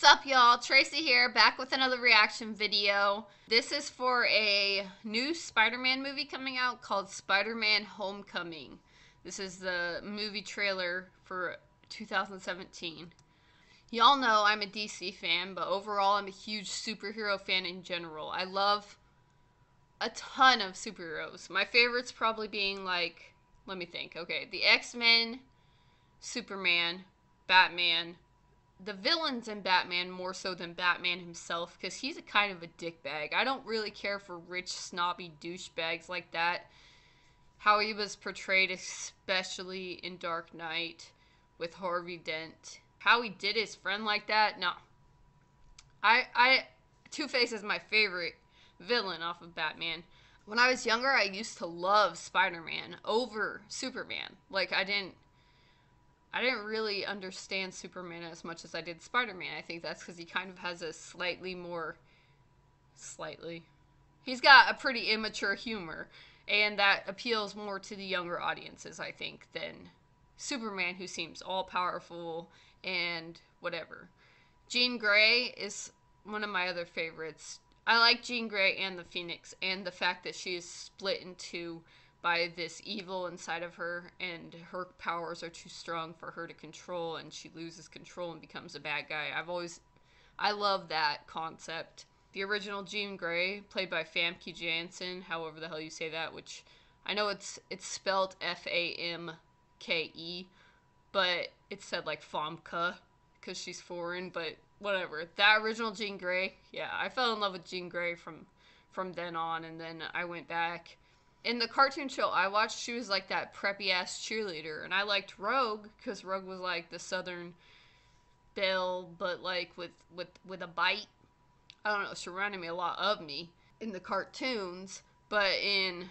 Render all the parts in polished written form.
Sup y'all, Tracy here, back with another reaction video. This is for a new Spider-Man movie coming out called Spider-Man Homecoming. This is the movie trailer for 2017. Y'all know I'm a DC fan, but overall I'm a huge superhero fan in general. I love a ton of superheroes. My favorites probably being like, let me think, okay, the X-Men, Superman, Batman. The villains in Batman more so than Batman himself, because he's a kind of a dickbag. I don't really care for rich, snobby douchebags like that. How he was portrayed, especially in Dark Knight with Harvey Dent. How he did his friend like that, no. Two-Face is my favorite villain off of Batman. When I was younger, I used to love Spider-Man over Superman. Like, I didn't really understand Superman as much as I did Spider-Man. I think that's because he kind of has a he's got a pretty immature humor, and that appeals more to the younger audiences, I think, than Superman, who seems all-powerful and whatever. Jean Grey is one of my other favorites. I like Jean Grey and the Phoenix, and the fact that she is split in two by this evil inside of her, and her powers are too strong for her to control, and she loses control and becomes a bad guy. I love that concept. The original Jean Grey, played by Famke Janssen, however the hell you say that, which I know it's spelled Famke, but it's said like Famke, because she's foreign, but whatever. That original Jean Grey, yeah, I fell in love with Jean Grey from then on, and then I went back. In the cartoon show I watched, she was like that preppy-ass cheerleader, and I liked Rogue, because Rogue was like the Southern Belle, but like with a bite. I don't know, she reminded me a lot of me in the cartoons, but in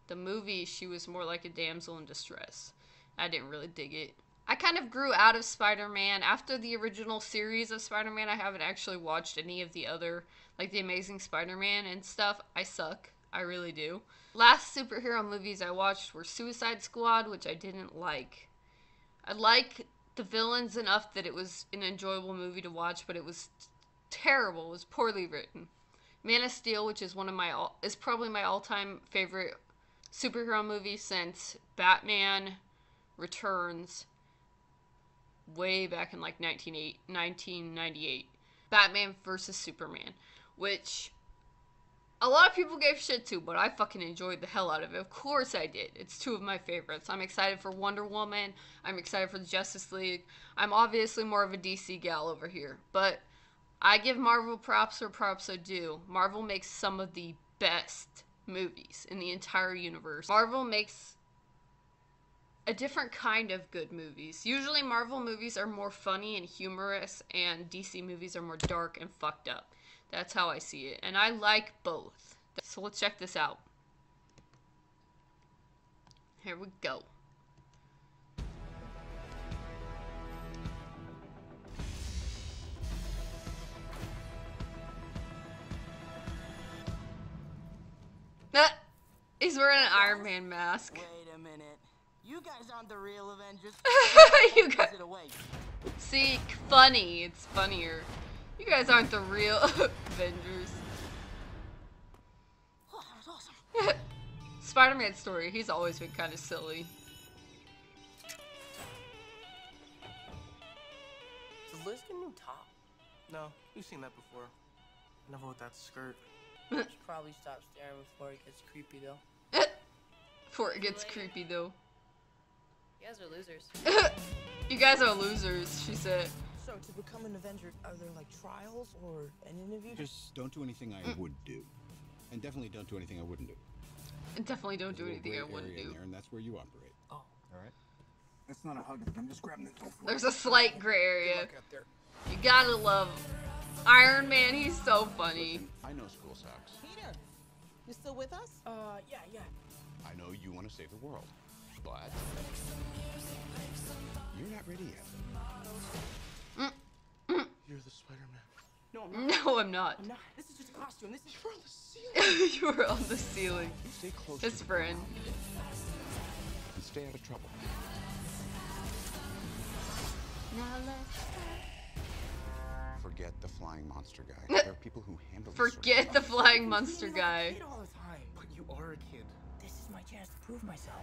the movie, she was more like a damsel in distress. I didn't really dig it. I kind of grew out of Spider-Man. After the original series of Spider-Man, I haven't actually watched any of the other, like the Amazing Spider-Man and stuff. I suck. I really do. Last superhero movies I watched were Suicide Squad, which I didn't like. I like the villains enough that it was an enjoyable movie to watch, but it was terrible. It was poorly written. Man of Steel, which is is probably my all-time favorite superhero movie since Batman Returns, way back in like 1998. Batman vs. Superman, which a lot of people gave shit to, but I fucking enjoyed the hell out of it. Of course I did. It's two of my favorites. I'm excited for Wonder Woman. I'm excited for the Justice League. I'm obviously more of a DC gal over here, but I give Marvel props where props are due. Marvel makes some of the best movies in the entire universe. Marvel makes a different kind of good movies. Usually Marvel movies are more funny and humorous, and DC movies are more dark and fucked up. That's how I see it, and I like both. So let's check this out. Here we go. He's wearing an Iron Man mask. Wait a minute. You guys aren't the real Avengers. You guys. See, funny. It's funnier. You guys aren't the real Avengers. Oh, that was awesome. Spider-Man's story, he's always been kind of silly. Does Liz get a new top? No, we've seen that before. Never with that skirt. Should probably stop staring before it gets creepy, though. Before it gets creepy, though. You guys are losers. You guys are losers, she said. So, to become an Avenger, are there like trials or an interview? Just don't do anything I would do. And definitely don't do anything I wouldn't do. And definitely don't do anything I wouldn't do. And that's where you operate. Oh. Alright? That's not a hug. I'm just grabbing it. There's a slight gray area. You gotta love Iron Man, he's so funny. Listen, I know school sucks. Peter, you still with us? Yeah. I know you want to save the world. But you're not ready yet. You're the Spider-Man. No, I'm not. No, I'm not. I'm not. This is just a costume. This is You're on the ceiling. You were on the ceiling. Stay close. His friend. And stay out of trouble. Now let's Forget the flying monster guy. There are people who handle this sort of Forget stuff. the flying You're monster treating me like a guy. kid all the time. But you are a kid. This is my chance to prove myself.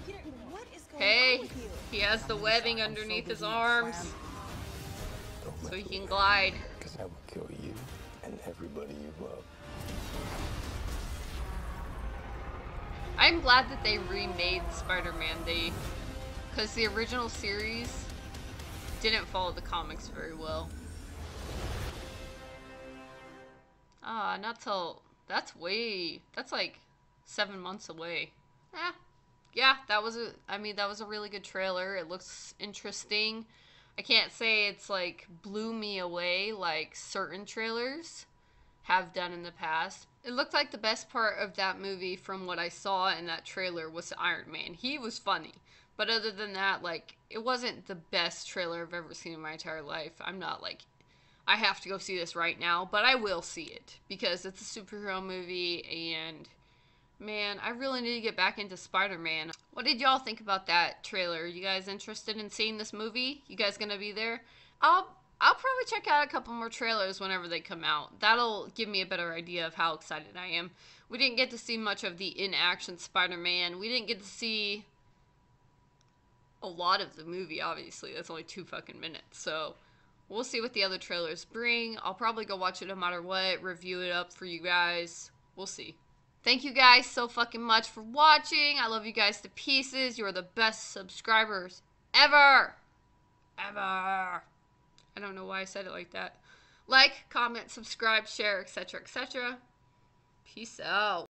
Peter, what is going Hey, on with you? he has the webbing I'm so underneath his busy arms, slam- so he can glide. Because I will kill you and everybody you love. I'm glad that they remade Spider-Man. Because the original series didn't follow the comics very well. Not till, that's like 7 months away. Yeah, that was a really good trailer. It looks interesting. I can't say it's like blew me away like certain trailers have done in the past. It looked like the best part of that movie from what I saw in that trailer was Iron Man. He was funny. But other than that, like, it wasn't the best trailer I've ever seen in my entire life. I'm not like, I have to go see this right now, but I will see it because it's a superhero movie and man, I really need to get back into Spider-Man. What did y'all think about that trailer? You guys interested in seeing this movie? You guys gonna be there? I'll probably check out a couple more trailers whenever they come out. That'll give me a better idea of how excited I am. We didn't get to see much of the in-action Spider-Man. We didn't get to see a lot of the movie, obviously. That's only 2 fucking minutes. So we'll see what the other trailers bring. I'll probably go watch it no matter what, review it up for you guys. We'll see. Thank you guys so fucking much for watching. I love you guys to pieces. You are the best subscribers ever. Ever. I don't know why I said it like that. Like, comment, subscribe, share, etc., etc. Peace out.